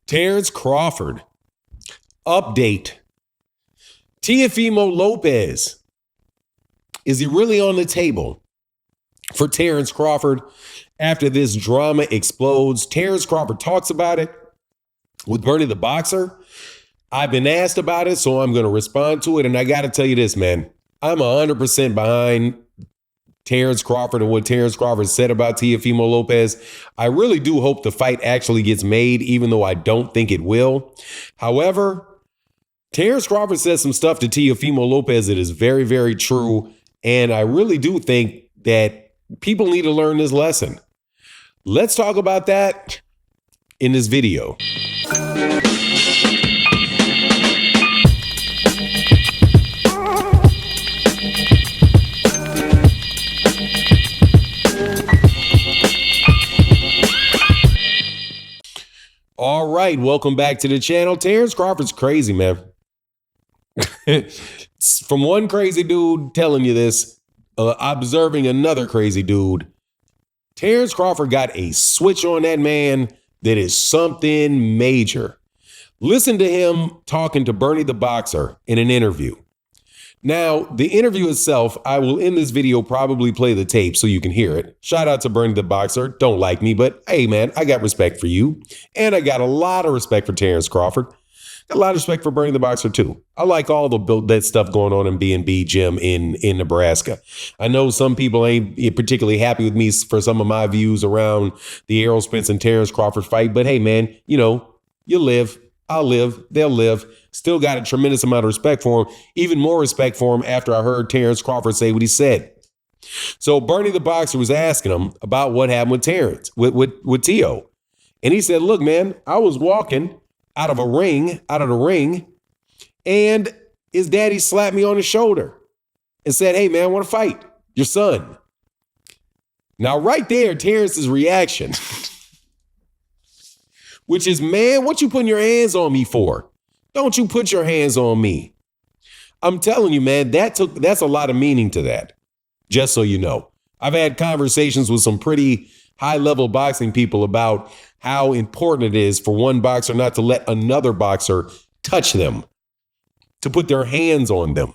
Terence Crawford. Update. Teofimo Lopez. Is he really on the table for Terence Crawford after this drama explodes? Terence Crawford talks about it with Bernie the Boxer. I've been asked about it, so I'm going to respond to it. And I got to tell you this, man. I'm 100% behind Terence Crawford and what Terence Crawford said about Teofimo Lopez. I really do hope the fight actually gets made, even though I don't think it will. However, Terence Crawford said some stuff to Teofimo Lopez that is very, very true. And I really do think that people need to learn this lesson. Let's talk about that in this video. All right, welcome back to the channel. Terence Crawford's crazy, man. From one crazy dude telling you this, observing another crazy dude, Terence Crawford got a switch on that man that is something major. Listen to him talking to Bernie the Boxer in an interview. Now, the interview itself, I will in this video probably play the tape so you can hear it. Shout out to Bernie the Boxer. Don't like me, but hey, man, I got respect for you. And I got a lot of respect for Terence Crawford. Got a lot of respect for Bernie the Boxer, too. I like all that stuff going on in B&B Gym in Nebraska. I know some people ain't particularly happy with me for some of my views around the Errol Spence and Terence Crawford fight. But hey, man, you live. I'll live. They'll live. Still got a tremendous amount of respect for him. Even more respect for him after I heard Terence Crawford say what he said. So Bernie the Boxer was asking him about what happened with Terence, with Teo. And he said, look, man, I was walking out of the ring, and his daddy slapped me on the shoulder and said, hey, man, I want to fight your son. Now, right there, Terence's reaction, which is, man, what you putting your hands on me for? Don't you put your hands on me. I'm telling you, man, that's a lot of meaning to that, just so you know. I've had conversations with some pretty high-level boxing people about how important it is for one boxer not to let another boxer touch them, to put their hands on them.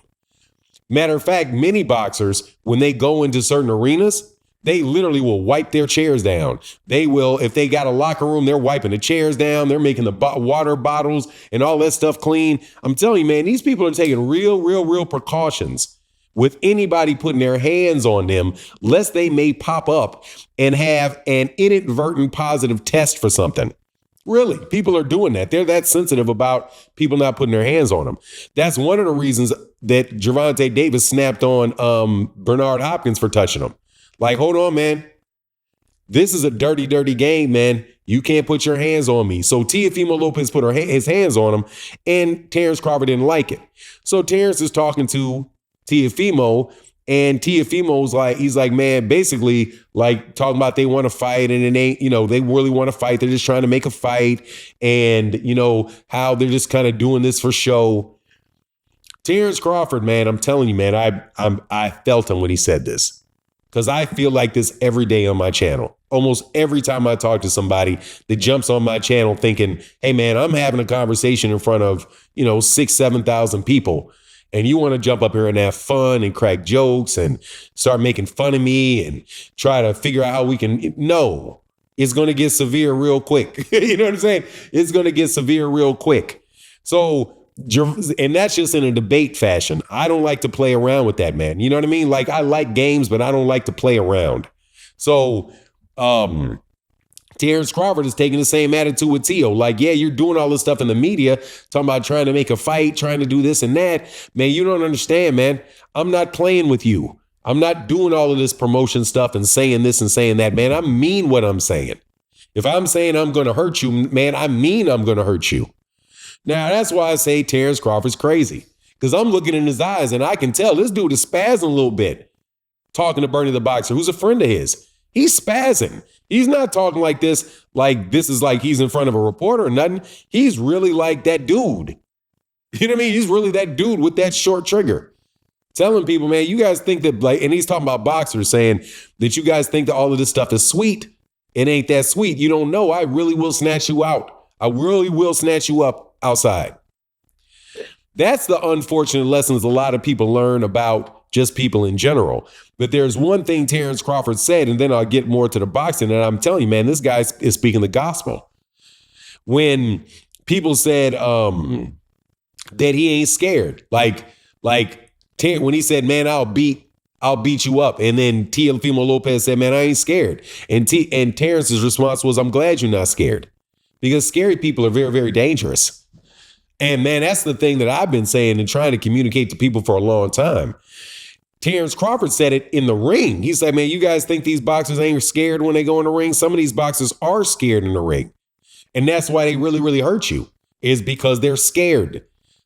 Matter of fact, many boxers, when they go into certain arenas, they literally will wipe their chairs down. They will, if they got a locker room, they're wiping the chairs down. They're making the water bottles and all that stuff clean. I'm telling you, man, these people are taking real precautions with anybody putting their hands on them, lest they may pop up and have an inadvertent positive test for something. Really, people are doing that. They're that sensitive about people not putting their hands on them. That's one of the reasons that Gervonta Davis snapped on Bernard Hopkins for touching him. Like, hold on, man. This is a dirty game, man. You can't put your hands on me. So Teofimo Lopez put his hands on him, and Terence Crawford didn't like it. So Terence is talking to Teofimo, and Teofimo's like, he's like, man, basically like talking about they want to fight, and it ain't, they really want to fight. They're just trying to make a fight, and how they're just kind of doing this for show. Terence Crawford, man, I'm telling you, man, I felt him when he said this. Because I feel like this every day on my channel. Almost every time I talk to somebody that jumps on my channel thinking, hey, man, I'm having a conversation in front of, 6,000, 7,000 people. And you want to jump up here and have fun and crack jokes and start making fun of me and try to figure out how we can. No, it's going to get severe real quick. You know what I'm saying? It's going to get severe real quick. So, and that's just in a debate fashion. I don't like to play around with that, man. You know what I mean? Like, I like games, but I don't like to play around. So, Terence Crawford is taking the same attitude with Teo. Like, yeah, you're doing all this stuff in the media, talking about trying to make a fight, trying to do this and that. Man, you don't understand, man. I'm not playing with you. I'm not doing all of this promotion stuff and saying this and saying that, man. I mean what I'm saying. If I'm saying I'm going to hurt you, man, I mean I'm going to hurt you. Now, that's why I say Terence Crawford's crazy, because I'm looking in his eyes and I can tell this dude is spazzing a little bit talking to Bernie the Boxer, who's a friend of his. He's spazzing. He's not talking like this is like he's in front of a reporter or nothing. He's really like that dude. You know what I mean? He's really that dude with that short trigger. Telling people, man, you guys think that, like, and he's talking about boxers, saying that you guys think that all of this stuff is sweet. It ain't that sweet. You don't know. I really will snatch you out. I really will snatch you up outside. That's the unfortunate lessons a lot of people learn about just people in general. But there's one thing Terence Crawford said, and then I'll get more to the boxing. And I'm telling you, man, this guy is speaking the gospel. When people said that he ain't scared, like when he said, man, I'll beat you up. And then Teofimo Lopez said, man, I ain't scared. And Terence's response was, I'm glad you're not scared, because scary people are very, very dangerous. And man, that's the thing that I've been saying and trying to communicate to people for a long time. Terence Crawford said it in the ring. He said, man, you guys think these boxers ain't scared when they go in the ring? Some of these boxers are scared in the ring. And that's why they really, really hurt you, is because they're scared.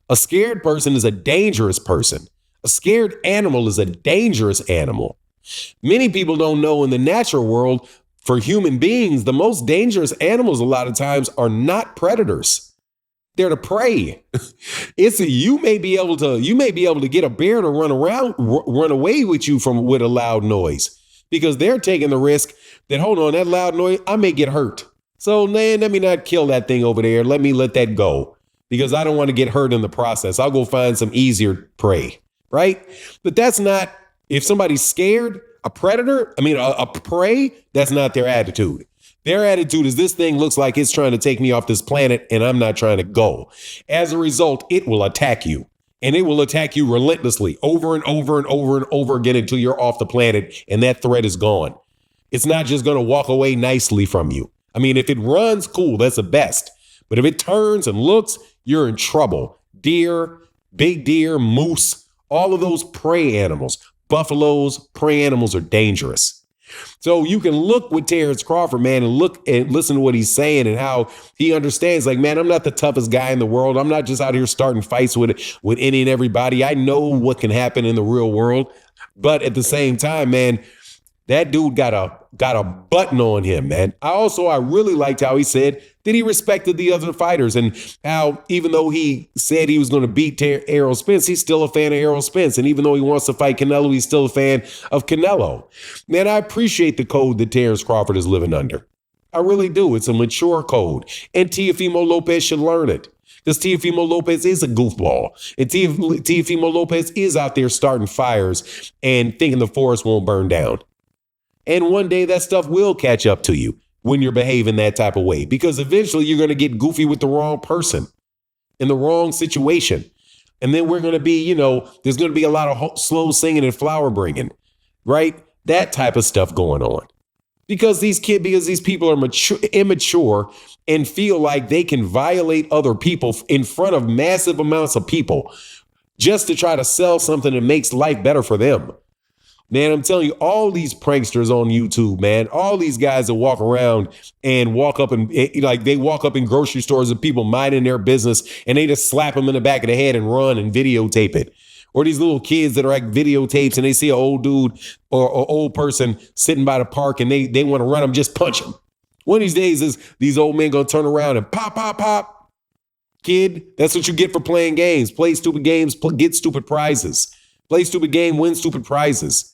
A scared person is a dangerous person. A scared animal is a dangerous animal. Many people don't know in the natural world, for human beings, the most dangerous animals a lot of times are not predators. They're the prey. You may be able to get a bear to run away with you with a loud noise, because they're taking the risk that, hold on, that loud noise, I may get hurt. So man, let me not kill that thing over there. Let me let that go, because I don't want to get hurt in the process. I'll go find some easier prey, right? But that's not, if somebody's scared, a prey, that's not their attitude. Their attitude is, this thing looks like it's trying to take me off this planet and I'm not trying to go. As a result, it will attack you, and it will attack you relentlessly over and over and over and over again until you're off the planet and that threat is gone. It's not just going to walk away nicely from you. I mean, if it runs, cool, that's the best. But if it turns and looks, you're in trouble. Deer, big deer, moose, all of those prey animals, buffaloes, prey animals are dangerous. So you can look with Terence Crawford, man, and look and listen to what he's saying and how he understands, like, man, I'm not the toughest guy in the world. I'm not just out here starting fights with any and everybody. I know what can happen in the real world. But at the same time, man, that dude got a button on him, man. I really liked how he said that he respected the other fighters, and how even though he said he was going to beat Errol Spence, he's still a fan of Errol Spence. And even though he wants to fight Canelo, he's still a fan of Canelo. Man, I appreciate the code that Terence Crawford is living under. I really do. It's a mature code. And Teofimo Lopez should learn it, because Teofimo Lopez is a goofball. And Teofimo Lopez is out there starting fires and thinking the forest won't burn down. And one day that stuff will catch up to you when you're behaving that type of way, because eventually you're going to get goofy with the wrong person in the wrong situation. And then we're going to be, there's going to be a lot of slow singing and flower bringing, right? That type of stuff going on. Because these people are immature and feel like they can violate other people in front of massive amounts of people just to try to sell something that makes life better for them. Man, I'm telling you, all these pranksters on YouTube, man, all these guys that walk around and walk up in grocery stores and people minding their business, and they just slap them in the back of the head and run and videotape it. Or these little kids that are like videotapes, and they see an old dude or old person sitting by the park, and they want to run them, just punch them. One of these days, these old men going to turn around and pop, pop, pop. Kid, that's what you get for playing games. Play stupid games, get stupid prizes. Play stupid game, win stupid prizes.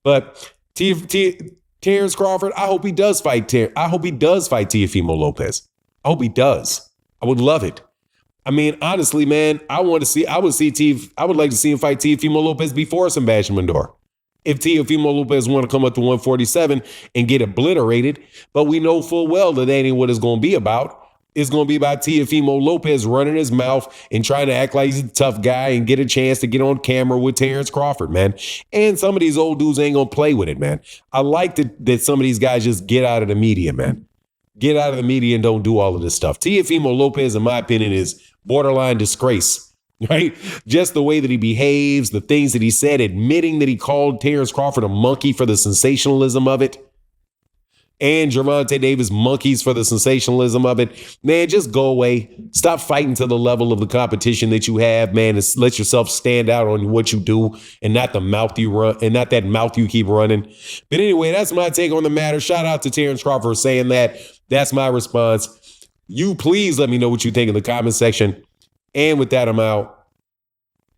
But Terence Crawford, I hope he does fight Teofimo Lopez. I hope he does. I would love it. I mean, honestly, man, I would like to see him fight Teofimo Lopez before Sebastian Mondor. If Teofimo Lopez want to come up to 147 and get obliterated, but we know full well that ain't what it's going to be about. It's going to be about Teofimo Lopez running his mouth and trying to act like he's a tough guy and get a chance to get on camera with Terence Crawford, man. And some of these old dudes ain't going to play with it, man. I like that some of these guys just get out of the media, man. Get out of the media and don't do all of this stuff. Teofimo Lopez, in my opinion, is borderline disgrace, right? Just the way that he behaves, the things that he said, admitting that he called Terence Crawford a monkey for the sensationalism of it. And Gervonta Davis monkeys for the sensationalism of it. Man, just go away. Stop fighting to the level of the competition that you have, man. And let yourself stand out on what you do, and not the mouth you run, and not that mouth you keep running. But anyway, that's my take on the matter. Shout out to Terence Crawford for saying that. That's my response. You please let me know what you think in the comment section. And with that, I'm out.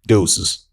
Deuces.